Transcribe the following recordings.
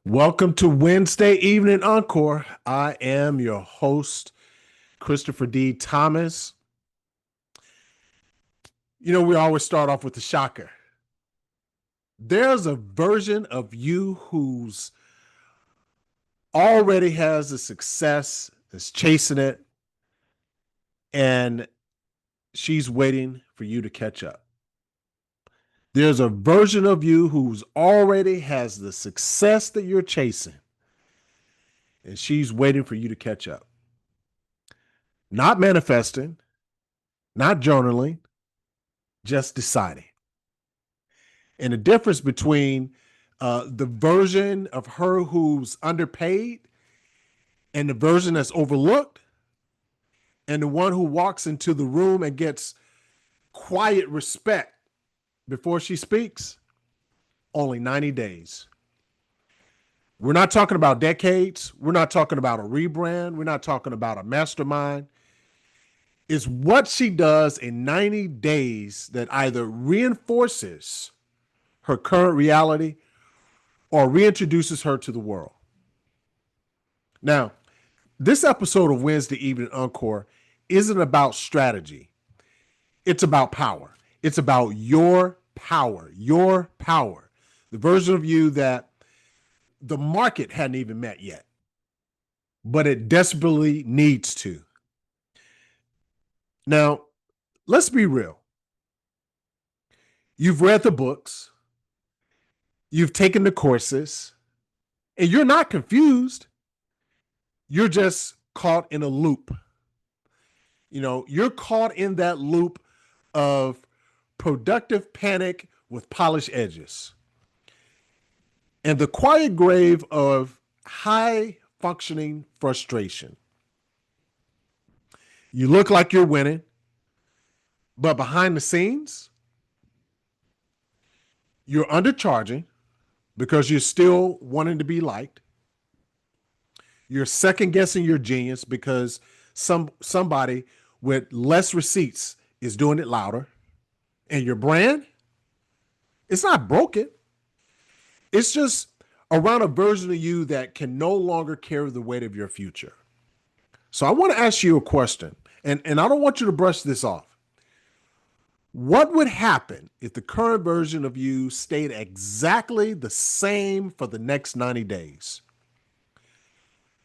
Welcome to Wednesday Evening Encore. I am your host, Christopher D. Thomas. We always start off with the shocker. There's a version of you who's already has a success, is chasing it, and she's waiting for you to catch up. There's a version of you who's already has the success that you're chasing, and she's waiting for you to catch up. Not manifesting, not journaling, just deciding. And the difference between the version of her who's underpaid and the version that's overlooked and the one who walks into the room and gets quiet respect before she speaks, only 90 days. We're not talking about decades. We're not talking about a rebrand. We're not talking about a mastermind. It's what she does in 90 days that either reinforces her current reality or reintroduces her to the world. Now, this episode of Wednesday Evening Encore isn't about strategy. It's about power. It's about your power, the version of you that the market hadn't even met yet, but it desperately needs to. Now, let's be real. You've read the books, you've taken the courses, and you're not confused. You're just caught in a loop. You're caught in that loop of productive panic with polished edges and the quiet grave of high functioning frustration. You look like you're winning, but behind the scenes, you're undercharging because you're still wanting to be liked. You're second guessing your genius because somebody with less receipts is doing it louder. And your brand, it's not broken. It's just around a version of you that can no longer carry the weight of your future. So I want to ask you a question, and I don't want you to brush this off. What would happen if the current version of you stayed exactly the same for the next 90 days?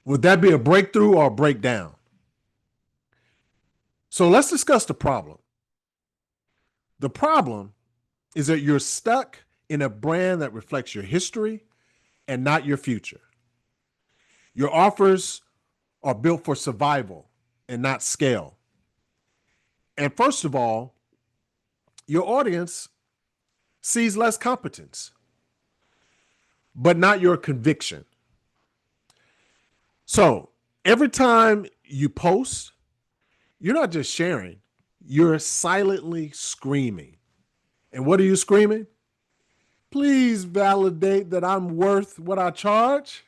Would that be a breakthrough or a breakdown? So let's discuss the problem. The problem is that you're stuck in a brand that reflects your history and not your future. Your offers are built for survival and not scale. And first of all, your audience sees less competence, but not your conviction. So every time you post, you're not just sharing, you're silently screaming. And what are you screaming? Please validate that I'm worth what I charge.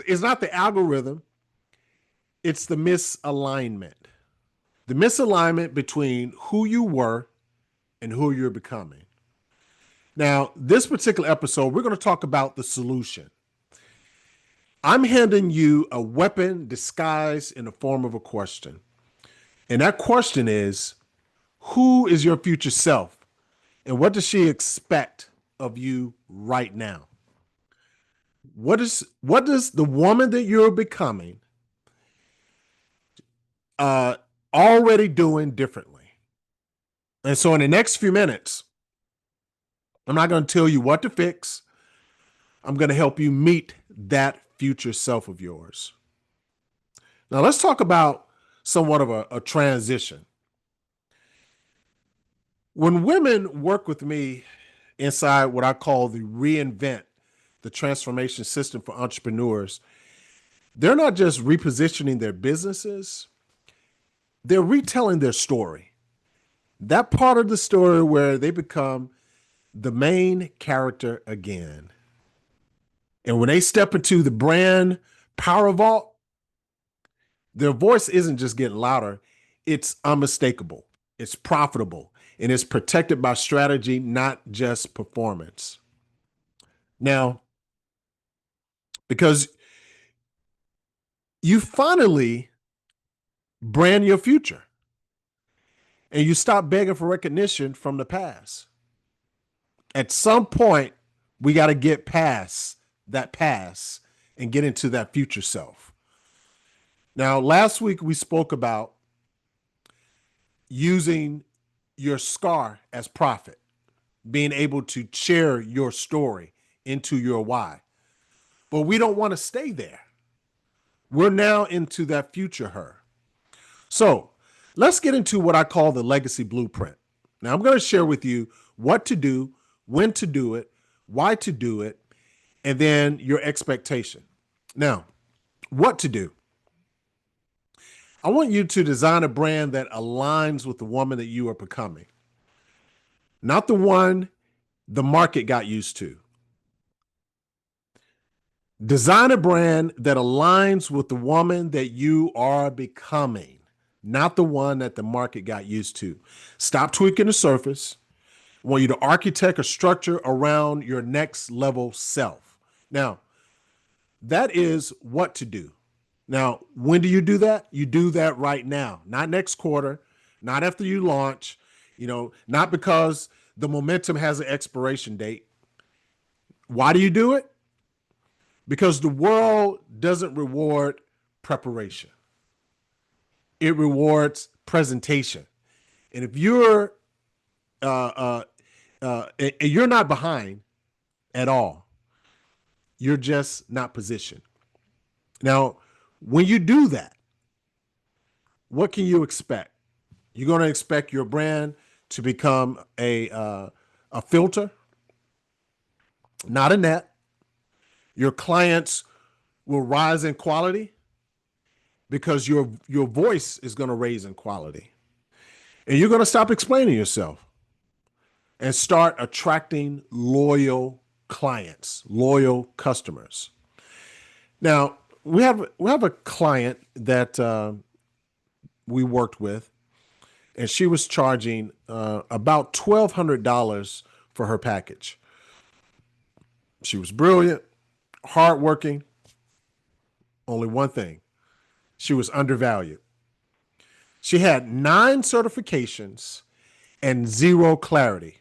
It's not the algorithm, it's the misalignment. The misalignment between who you were and who you're becoming. Now, this particular episode, we're going to talk about the solution. I'm handing you a weapon disguised in the form of a question. And that question is, who is your future self? And what does she expect of you right now? What does the woman that you're becoming already doing differently? And so in the next few minutes, I'm not going to tell you what to fix. I'm going to help you meet that future self of yours. Now let's talk about somewhat of a transition. When women work with me inside what I call the re+inVent, the transformation system for entrepreneurs, they're not just repositioning their businesses, they're retelling their story. That part of the story where they become the main character again. And when they step into the brand power vault, their voice isn't just getting louder, it's unmistakable, it's profitable, and it's protected by strategy, not just performance. Now, because you finally brand your future and you stop begging for recognition from the past. At some point, we got to get past that past and get into that future self. Now, last week we spoke about using your scar as profit, being able to share your story into your why. But we don't want to stay there. We're now into that future her. So let's get into what I call the legacy blueprint. Now, I'm going to share with you what to do, when to do it, why to do it, and then your expectation. Now, what to do? I want you to design a brand that aligns with the woman that you are becoming, not the one the market got used to. Design a brand that aligns with the woman that you are becoming, not the one that the market got used to. Stop tweaking the surface. I want you to architect a structure around your next level self. Now, that is what to do. Now, when do you do that? You do that right now, not next quarter, not after you launch, not because the momentum has an expiration date. Why do you do it? Because the world doesn't reward preparation. It rewards presentation. And if you're you're not behind at all, you're just not positioned. Now, when you do that, what can you expect? You're going to expect your brand to become a filter, not a net. Your clients will rise in quality because your voice is going to raise in quality. And you're going to stop explaining yourself and start attracting loyal clients, loyal customers. Now, we have a client that we worked with, and she was charging about $1,200 for her package. She was brilliant, hardworking. Only one thing: she was undervalued. She had 9 certifications and 0 clarity.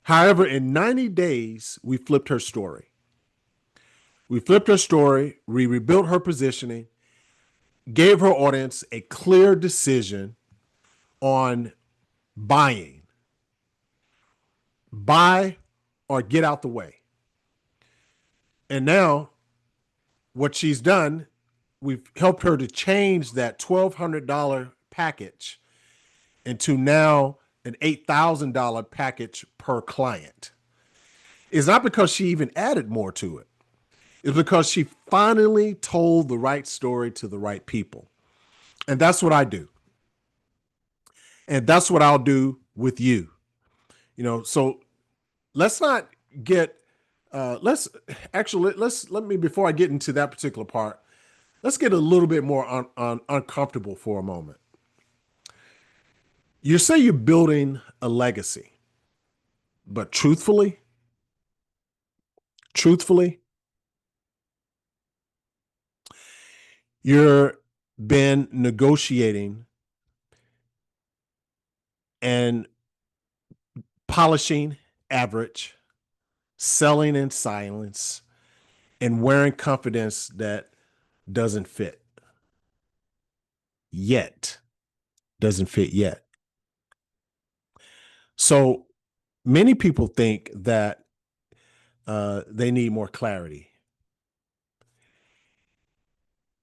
However, in 90 days, we flipped her story. We rebuilt her positioning, gave her audience a clear decision on buying. Buy or get out the way. And now what she's done, we've helped her to change that $1,200 package into now an $8,000 package per client. It's not because she even added more to it. It's because she finally told the right story to the right people. And that's what I do. And that's what I'll do with you. So let's not get, let me, before I get into that particular part, let's get a little bit more uncomfortable for a moment. You say you're building a legacy, but truthfully, you're been negotiating and polishing average, selling in silence, and wearing confidence that doesn't fit yet. Doesn't fit yet. So many people think that they need more clarity,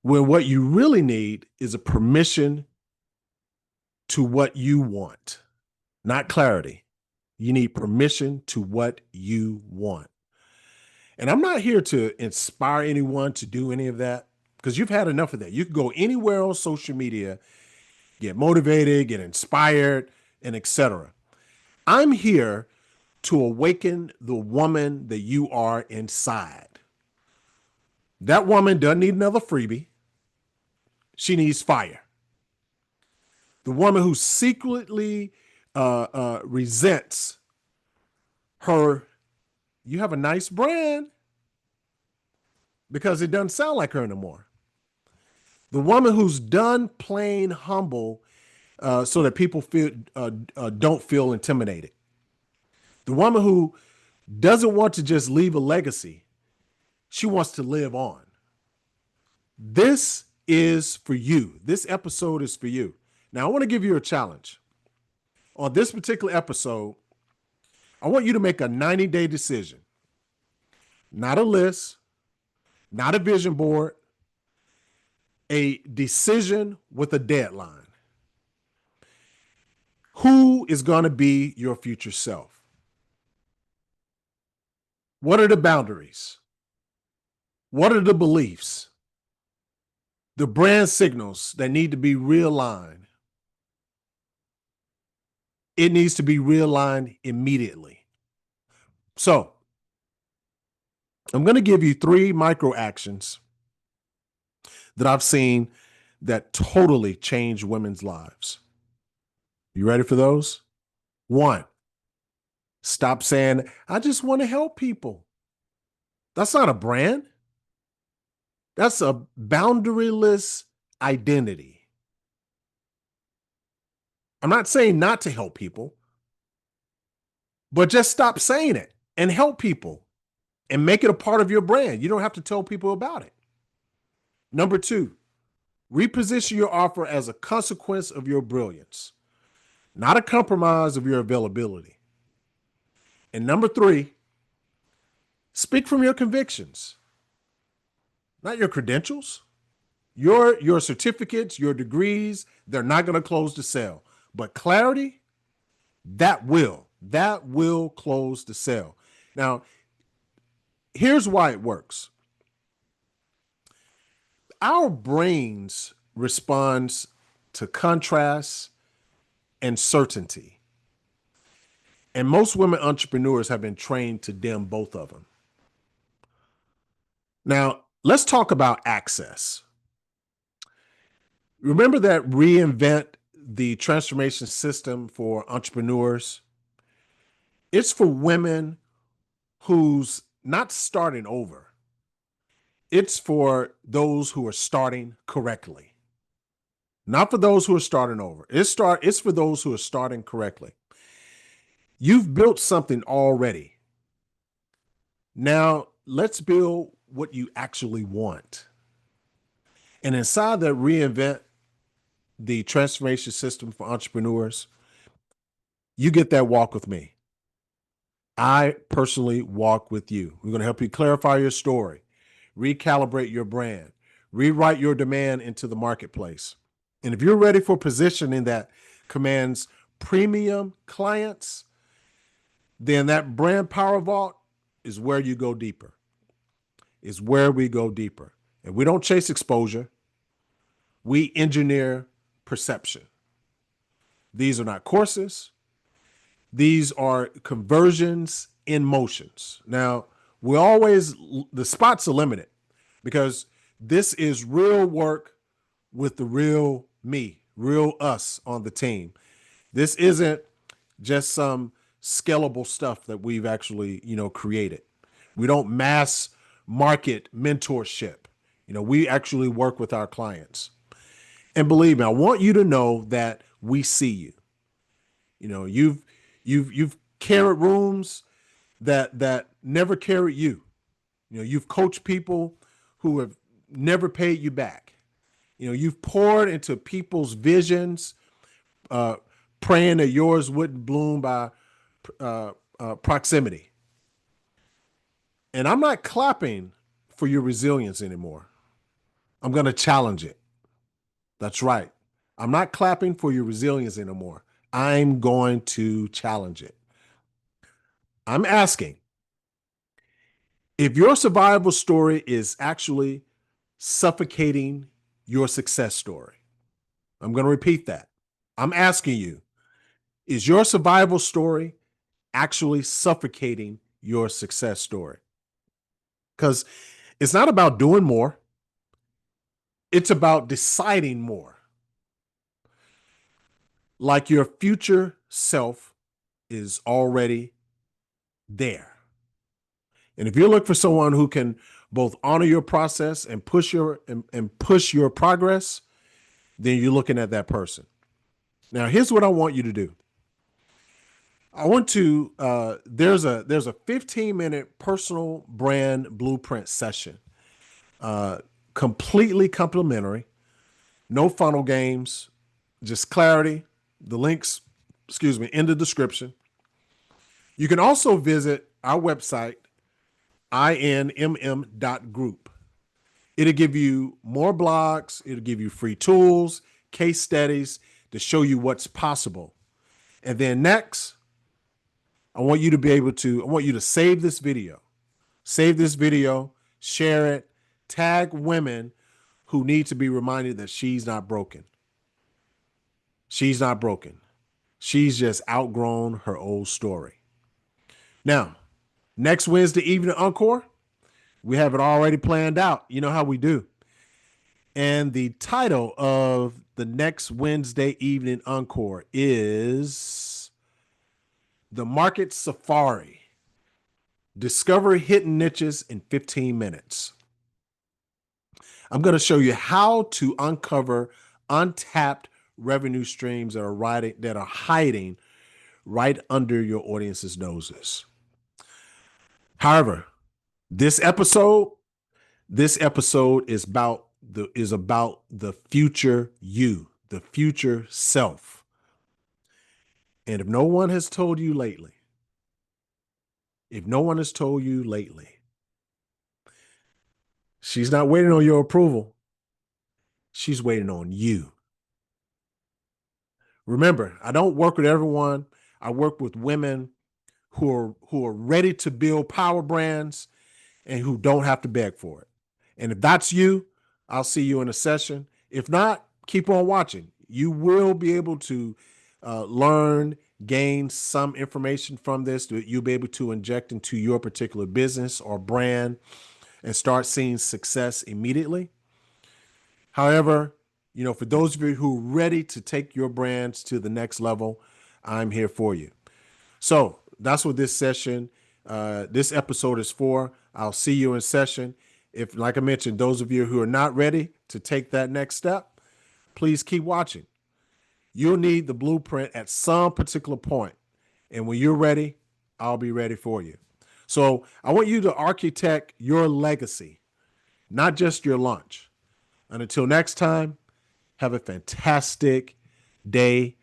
when what you really need is a permission to what you want, not clarity. You need permission to what you want. And I'm not here to inspire anyone to do any of that, because you've had enough of that. You can go anywhere on social media, get motivated, get inspired, and etc. I'm here to awaken the woman that you are inside. That woman doesn't need another freebie. She needs fire. The woman who secretly resents her, you have a nice brand, because it doesn't sound like her anymore. The woman who's done plain humble, so that people don't feel intimidated. The woman who doesn't want to just leave a legacy, she wants to live on. This is for you. This episode is for you. Now, I want to give you a challenge. On this particular episode, I want you to make a 90-day decision. Not a list, not a vision board, a decision with a deadline. Who is going to be your future self? What are the boundaries? What are the beliefs? The brand signals that need to be realigned. It needs to be realigned immediately. So, I'm going to give you 3 micro actions that I've seen that totally change women's lives. You ready for those? 1, stop saying, I just want to help people. That's not a brand. That's a boundaryless identity. I'm not saying not to help people, but just stop saying it and help people and make it a part of your brand. You don't have to tell people about it. Number 2, reposition your offer as a consequence of your brilliance, not a compromise of your availability. And number 3, speak from your convictions, not your credentials. Your certificates, your degrees, they're not going to close the sale. But clarity, that will close the sale. Now, here's why it works. Our brains responds to contrast and certainty. And most women entrepreneurs have been trained to dim both of them. Now, let's talk about access. Remember that re+inVent, the transformation system for entrepreneurs? It's for women who's not starting over. It's for those who are starting correctly. Not for those who are starting over. It's for those who are starting correctly. You've built something already. Now, let's build what you actually want. And inside that re+inVent, the transformation system for entrepreneurs, you get that walk with me. I personally walk with you. We're going to help you clarify your story, recalibrate your brand, rewrite your demand into the marketplace. And if you're ready for positioning that commands premium clients, then that brand power vault is where you go deeper. Is where we go deeper. And we don't chase exposure. We engineer perception. These are not courses. These are conversions in motions. Now, the spots are limited because this is real work with the real me, real us on the team. This isn't just some scalable stuff that we've actually, created. We don't mass market mentorship. We actually work with our clients. And believe me, I want you to know that we see you. You've carried rooms that never carried you. You've coached people who have never paid you back. You've poured into people's visions, praying that yours wouldn't bloom by proximity. And I'm not clapping for your resilience anymore. I'm going to challenge it. That's right. I'm not clapping for your resilience anymore. I'm going to challenge it. I'm asking if your survival story is actually suffocating your success story. I'm going to repeat that. I'm asking you, is your survival story actually suffocating your success story? Because it's not about doing more. It's about deciding more. like your future self is already there. And if you look for someone who can both honor your process and push your progress, then you're looking at that person. Now, here's what I want you to do. I want to there's a 15-minute personal brand blueprint session, uh, completely complimentary, no funnel games, just clarity. The links, in the description. You can also visit our website, inmm.group. It'll give you more blogs. It'll give you free tools, case studies to show you what's possible. And then next, I want you to save this video. Save this video, share it, tag women who need to be reminded that she's not broken. She's not broken. She's just outgrown her old story. Now, next Wednesday Evening Encore, we have it already planned out. You know how we do. And the title of the next Wednesday Evening Encore is The Market Safari. Discover hidden niches in 15 minutes. I'm going to show you how to uncover untapped revenue streams that are hiding right under your audience's noses. However, this episode is about the future you, the future self. And if no one has told you lately, she's not waiting on your approval. She's waiting on you. Remember, I don't work with everyone. I work with women who are ready to build power brands and who don't have to beg for it. And if that's you, I'll see you in a session. If not, keep on watching. You will be able to learn, gain some information from this that you'll be able to inject into your particular business or brand and start seeing success immediately. However, for those of you who are ready to take your brands to the next level, I'm here for you. So that's what this episode is for. I'll see you in session. If, like I mentioned, those of you who are not ready to take that next step, please keep watching. You'll need the blueprint at some particular point. And when you're ready, I'll be ready for you. So I want you to architect your legacy, not just your lunch. And until next time, have a fantastic day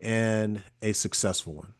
and a successful one.